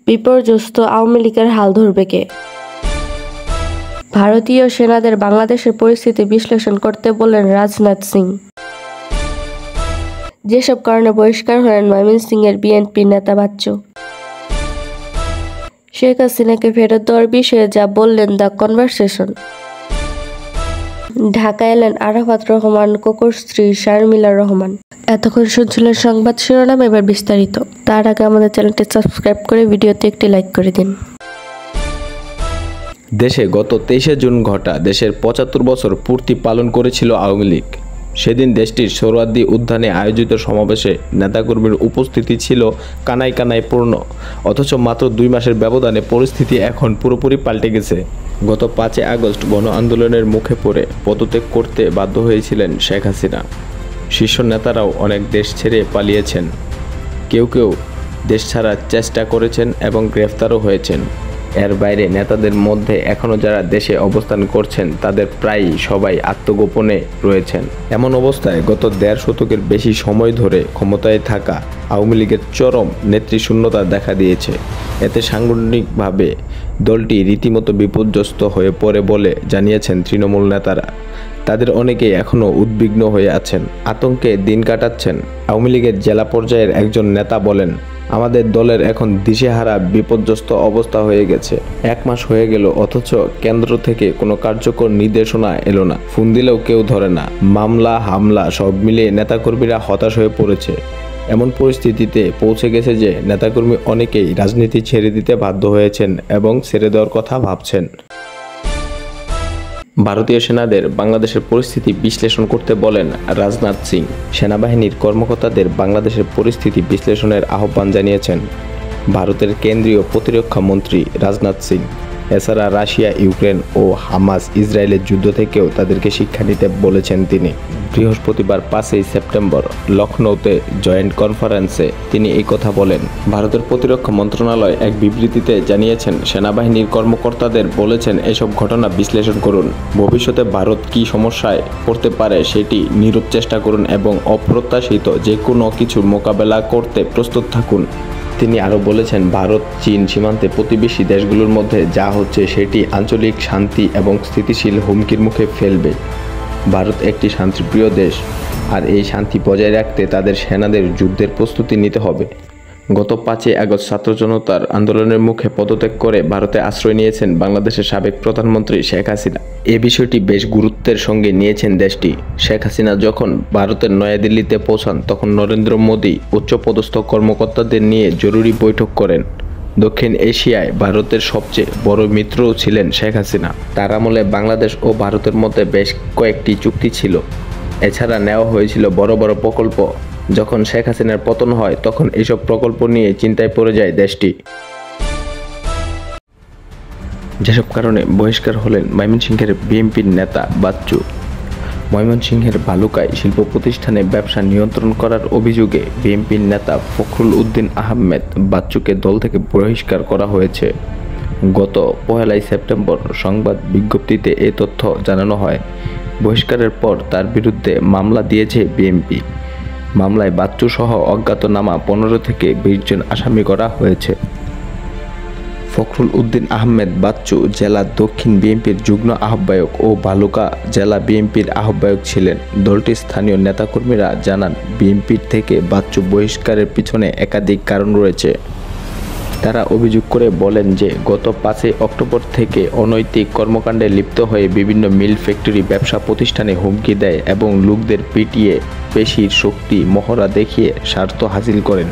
বিপর্যস্ত আওয়ামী লীগের হাল ধরবে কে? ভারতীয় সেনাদের বাংলাদেশের পরিস্থিতি বিশ্লেষণ করতে বললেন রাজনাথ সিং। যেসব কারণে বহিষ্কার হলেন ময়মনসিংহের বিএনপির নেতা বাচ্চু। শেখ হাসিনাকে ফেরত দেওয়ার বিষয়ে যা বললেন দ্য কনভারসেশন। ঢাকা এলেন আরাফাত রহমান কোকোর স্ত্রী শারমিলা রহমান। এতক্ষণ শুনছিলেন সংবাদ শিরোনাম, এবার বিস্তারিত। তার আগে আমাদের চ্যানেলটি সাবস্ক্রাইব করে ভিডিওতে একটি লাইক করে দিন। দেশে গত 23 জুন ঘটা দেশের 75 বছর পূর্তি পালন করেছিল আওয়ামী লীগ। সেদিন দেশটির সোহরাওয়ার্দী উদ্যানে আয়োজিত সমাবেশে নেতাকর্মীর উপস্থিতি ছিল কানায় কানায় পূর্ণ। অথচ মাত্র 2 মাসের ব্যবধানে পরিস্থিতি এখন পুরোপুরি পাল্টে গেছে। গত 5 আগস্ট গণ আন্দোলনের মুখে পড়ে পদত্যাগ করতে বাধ্য হয়েছিলেন শেখ হাসিনা। শীর্ষ নেতারাও অনেক দেশ ছেড়ে পালিয়েছেন। কেউ কেউ দেশ ছাড়ার চেষ্টা করেছেন এবং গ্রেফতারও হয়েছেন। এর বাইরে নেতাদের মধ্যে এখনও যারা দেশে অবস্থান করছেন তাদের প্রায় সবাই আত্মগোপনে রয়েছেন। এমন অবস্থায় গত 1.5 শতকের বেশি সময় ধরে ক্ষমতায় থাকা আওয়ামী লীগের চরম নেতৃশূন্যতা দেখা দিয়েছে। এতে সাংগঠনিকভাবে দলটি রীতিমতো বিপর্যস্ত হয়ে পড়ে বলে জানিয়েছেন তৃণমূল নেতারা। তাদের অনেকেই এখনও উদ্বিগ্ন হয়ে আছেন, আতঙ্কে দিন কাটাচ্ছেন। আওয়ামী লীগের জেলা পর্যায়ের একজন নেতা বলেন, আমাদের দলের এখন দিশেহারা বিপর্যস্ত অবস্থা হয়ে গেছে। 1 মাস হয়ে গেল, অথচ কেন্দ্র থেকে কোনো কার্যকর নির্দেশনা এলো না। ফোন দিলেও কেউ ধরে না। মামলা হামলা সব মিলিয়ে নেতাকর্মীরা হতাশ হয়ে পড়েছে। এমন পরিস্থিতিতে পৌঁছে গেছে যে নেতাকর্মী অনেকেই রাজনীতি ছেড়ে দিতে বাধ্য হয়েছেন এবং ছেড়ে দেওয়ার কথা ভাবছেন। ভারতীয় সেনাদের বাংলাদেশের পরিস্থিতি বিশ্লেষণ করতে বলেন রাজনাথ সিং। সেনাবাহিনীর কর্মকর্তাদের বাংলাদেশের পরিস্থিতি বিশ্লেষণের আহ্বান জানিয়েছেন ভারতের কেন্দ্রীয় প্রতিরক্ষা মন্ত্রী রাজনাথ সিং। এছাড়া রাশিয়া, ইউক্রেন ও হামাস ইসরায়েলের যুদ্ধ থেকেও তাদেরকে শিক্ষা নিতে বলেছেন তিনি। বৃহস্পতিবার 5 সেপ্টেম্বর লখনৌতে জয়েন্ট কনফারেন্সে তিনি এই কথা বলেন। ভারতের প্রতিরক্ষা মন্ত্রণালয় এক বিবৃতিতে জানিয়েছেন, সেনাবাহিনীর কর্মকর্তাদের বলেছেন এসব ঘটনা বিশ্লেষণ করুন, ভবিষ্যতে ভারত কী সমস্যায় পড়তে পারে সেটি নীরব চেষ্টা করুন এবং অপ্রত্যাশিত যে কোনো কিছুর মোকাবেলা করতে প্রস্তুত থাকুন। তিনি আরও বলেছেন, ভারত চীন সীমান্তে প্রতিবেশী দেশগুলোর মধ্যে যা হচ্ছে সেটি আঞ্চলিক শান্তি এবং স্থিতিশীল হুমকির মুখে ফেলবে। ভারত একটি শান্তিপ্রিয় দেশ, আর এই শান্তি বজায় রাখতে তাদের সেনাদের যুদ্ধের প্রস্তুতি নিতে হবে। গত 5 আগস্ট ছাত্র জনতার আন্দোলনের মুখে পদত্যাগ করে ভারতে আশ্রয় নিয়েছেন বাংলাদেশের সাবেক প্রধানমন্ত্রী শেখ হাসিনা। এ বিষয়টি বেশ গুরুত্বের সঙ্গে নিয়েছেন দেশটি। শেখ হাসিনা যখন ভারতের নয়াদিল্লিতে পৌঁছান তখন নরেন্দ্র মোদী উচ্চপদস্থ কর্মকর্তাদের নিয়ে জরুরি বৈঠক করেন। দক্ষিণ এশিয়ায় ভারতের সবচেয়ে বড় মিত্রও ছিলেন শেখ হাসিনা। তার আমলে বাংলাদেশ ও ভারতের মধ্যে বেশ কয়েকটি চুক্তি ছিল। এছাড়া নেওয়া হয়েছিল বড় বড় প্রকল্প। যখন শেখ হাসিনার পতন হয় তখন এইসব প্রকল্প নিয়ে চিন্তায় পড়ে যায় দেশটি। যেসব কারণে বহিষ্কার হলেন ময়মনসিংহের বিএনপির নেতা বাচ্চু। ময়মনসিংহের ভালুকায় শিল্প প্রতিষ্ঠানে ব্যবসা নিয়ন্ত্রণ করার অভিযোগে বিএনপির নেতা ফখরুল উদ্দিন আহমেদ বাচ্চুকে দল থেকে বহিষ্কার করা হয়েছে। গত 1 সেপ্টেম্বর সংবাদ বিজ্ঞপ্তিতে এই তথ্য জানানো হয়। বহিষ্কারের পর তার বিরুদ্ধে মামলা দিয়েছে বিএনপি। মামলায় বাচ্চু সহ অজ্ঞাতনামা 15 থেকে 20 জন আসামি করা হয়েছে। ফখরুল উদ্দিন আহমেদ বাচ্চু জেলা দক্ষিণ বিএনপির যুগ্ম আহ্বায়ক ও ভালুকা জেলা বিএনপির আহ্বায়ক ছিলেন। দলটির স্থানীয় নেতাকর্মীরা জানান, বিএনপির থেকে বাচ্চু বহিষ্কারের পিছনে একাধিক কারণ রয়েছে। তারা অভিযোগ করে বলেন যে গত 5 অক্টোবর থেকে অনৈতিক কর্মকাণ্ডে লিপ্ত হয়ে বিভিন্ন মিল, ফ্যাক্টরি, ব্যবসা প্রতিষ্ঠানে হুমকি দেয় এবং লোকদের পিটিয়ে পেশির শক্তি মহড়া দেখিয়ে স্বার্থ হাসিল করেন।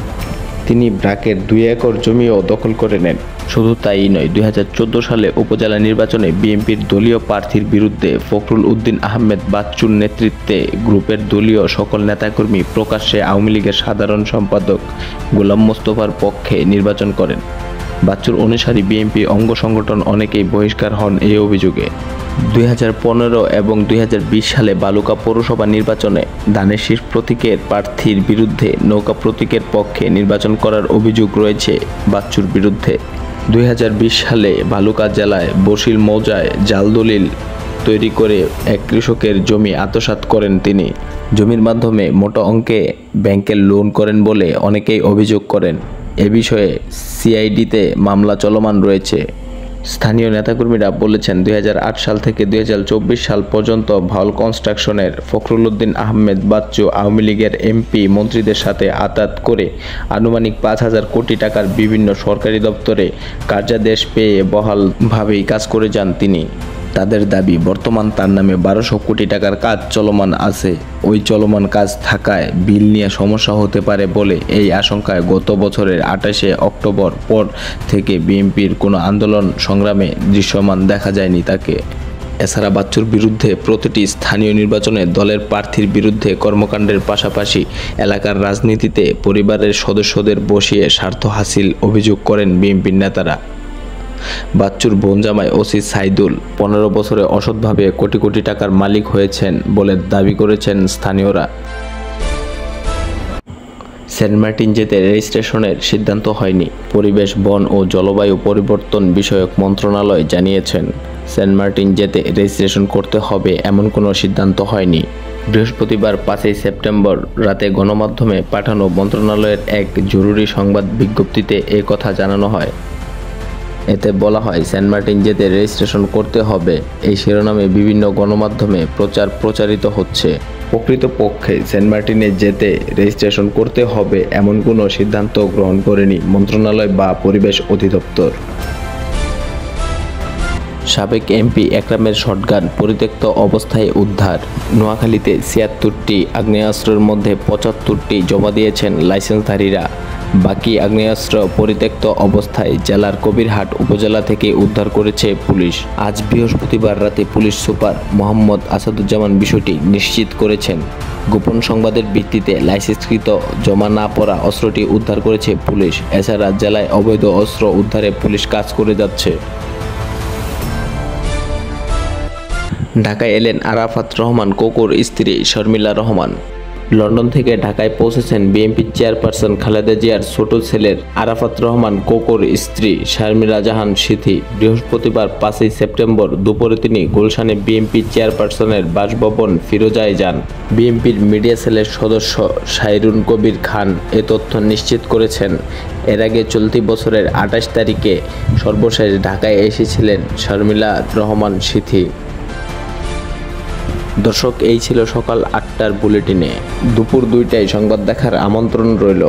তিনি ব্রাকের 2 একর জমিও দখল করে নেন। শুধু তাই নয়, 2014 সালে উপজেলা নির্বাচনে বিএনপির দলীয় প্রার্থীর বিরুদ্ধে ফখরুল উদ্দিন আহমেদ বাচ্চুর নেতৃত্বে গ্রুপের দলীয় সকল নেতাকর্মী প্রকাশ্যে আওয়ামী লীগের সাধারণ সম্পাদক গোলাম মোস্তফার পক্ষে নির্বাচন করেন। বাচ্চুর অনুসারী বিএনপি অঙ্গ সংগঠন অনেকেই বহিষ্কার হন এই অভিযোগে। 2015 এবং 2020 সালে বালুকা পৌরসভা নির্বাচনে ধানের শীষ প্রতীকের প্রার্থীর বিরুদ্ধে নৌকা প্রতীকের পক্ষে নির্বাচন করার অভিযোগ রয়েছে বাচ্চুর বিরুদ্ধে। 2020 সালে বালুকা জেলায় বসিল মৌজায় জাল দলিল তৈরি করে এক কৃষকের জমি আত্মসাৎ করেন তিনি। জমির মাধ্যমে মোটা অঙ্কে ব্যাংকের লোন করেন বলে অনেকেই অভিযোগ করেন। এ বিষয়ে সিআইডিতে মামলা চলমান রয়েছে। স্থানীয় নেতাকর্মীরা বলেছেন 2008 সাল থেকে 2024 সাল পর্যন্ত ভাওয়াল কনস্ট্রাকশনের ফখরুল উদ্দিন আহমেদ বাচ্চু আওয়ামী লীগের এমপি মন্ত্রীদের সাথে আতাত করে আনুমানিক 5,000 কোটি টাকার বিভিন্ন সরকারি দপ্তরে কার্যাদেশ পেয়ে বহালভাবেই কাজ করে যান তিনি। তাদের দাবি বর্তমান তার নামে 1200 কোটি টাকার কাজ চলমান আছে। ওই চলমান কাজ থাকায় বিল নিয়ে সমস্যা হতে পারে বলে এই আশঙ্কায় গত বছরের 28শে অক্টোবর পর থেকে বিএনপির কোনো আন্দোলন সংগ্রামে দৃশ্যমান দেখা যায়নি তাকে। এছাড়া বাচ্চুর বিরুদ্ধে প্রতিটি স্থানীয় নির্বাচনে দলের প্রার্থীর বিরুদ্ধে কর্মকাণ্ডের পাশাপাশি এলাকার রাজনীতিতে পরিবারের সদস্যদের বসিয়ে স্বার্থ হাসিল অভিযোগ করেন বিএনপির নেতারা। বাচ্চুর বোন জামাই ওসি সাইদুল 15 বছরে অসৎভাবে কোটি কোটি টাকার মালিক হয়েছেন বলে দাবি করেছেন স্থানীয়রা। সেন্ট মার্টিন যেতে রেজিস্ট্রেশনের সিদ্ধান্ত হয়নি, পরিবেশ বন ও জলবায়ু পরিবর্তন বিষয়ক মন্ত্রণালয় জানিয়েছেন সেন্ট মার্টিন যেতে রেজিস্ট্রেশন করতে হবে এমন কোনো সিদ্ধান্ত হয়নি। বৃহস্পতিবার 5 সেপ্টেম্বর রাতে গণমাধ্যমে পাঠানো মন্ত্রণালয়ের এক জরুরি সংবাদ বিজ্ঞপ্তিতে এই কথা জানানো হয়। এতে বলা হয় সেন্ট মার্টিন যেতে রেজিস্ট্রেশন করতে হবে এই শিরোনামে বিভিন্ন গণমাধ্যমে প্রচারিত হচ্ছে। প্রকৃতপক্ষে সেন্ট মার্টিনে যেতে রেজিস্ট্রেশন করতে হবে এমন কোনো সিদ্ধান্ত গ্রহণ করেনি মন্ত্রণালয় বা পরিবেশ অধিদপ্তর। সাবেক এমপি একরামের শটগান পরিত্যক্ত অবস্থায় উদ্ধার। নোয়াখালীতে 76টি আগ্নেয়াস্ত্রের মধ্যে 75টি জমা দিয়েছেন লাইসেন্সধারীরা। বাকি আগ্নেয়াস্ত্র পরিত্যক্ত অবস্থায় জেলার কবিরহাট উপজেলা থেকে উদ্ধার করেছে পুলিশ। আজ বৃহস্পতিবার রাতে পুলিশ সুপার মোহাম্মদ আসাদুজ্জামান বিষয়টি নিশ্চিত করেছেন। গোপন সংবাদের ভিত্তিতে লাইসেন্সকৃত জমা না পড়া অস্ত্রটি উদ্ধার করেছে পুলিশ। এছাড়া জেলায় অবৈধ অস্ত্র উদ্ধারে পুলিশ কাজ করে যাচ্ছে। ঢাকায় এলেন আরাফাত রহমান কোকোর স্ত্রী শর্মিলা রহমান। লন্ডন থেকে ঢাকায় পৌঁছেছেন বিএনপি চেয়ারপারসন খালেদা জিয়ার ছোট ছেলের আরাফাত রহমান কোকোর স্ত্রী শারমিলা জাহান সিথি। বৃহস্পতিবার 5 সেপ্টেম্বর দুপুরে তিনি গুলশানে বিএনপি চেয়ারপারসনের বাসভবন ফিরোজায় যান। বিএনপির মিডিয়া সেলের সদস্য সাইরুন কবির খান এ তথ্য নিশ্চিত করেছেন। এর আগে চলতি বছরের 28 তারিখে সর্বশেষ ঢাকায় এসেছিলেন শারমিলা রহমান সিথি। দর্শক, এই ছিল সকাল 8টার বুলেটিনে। দুপুর 2টায় সংবাদ দেখার আমন্ত্রণ রইল।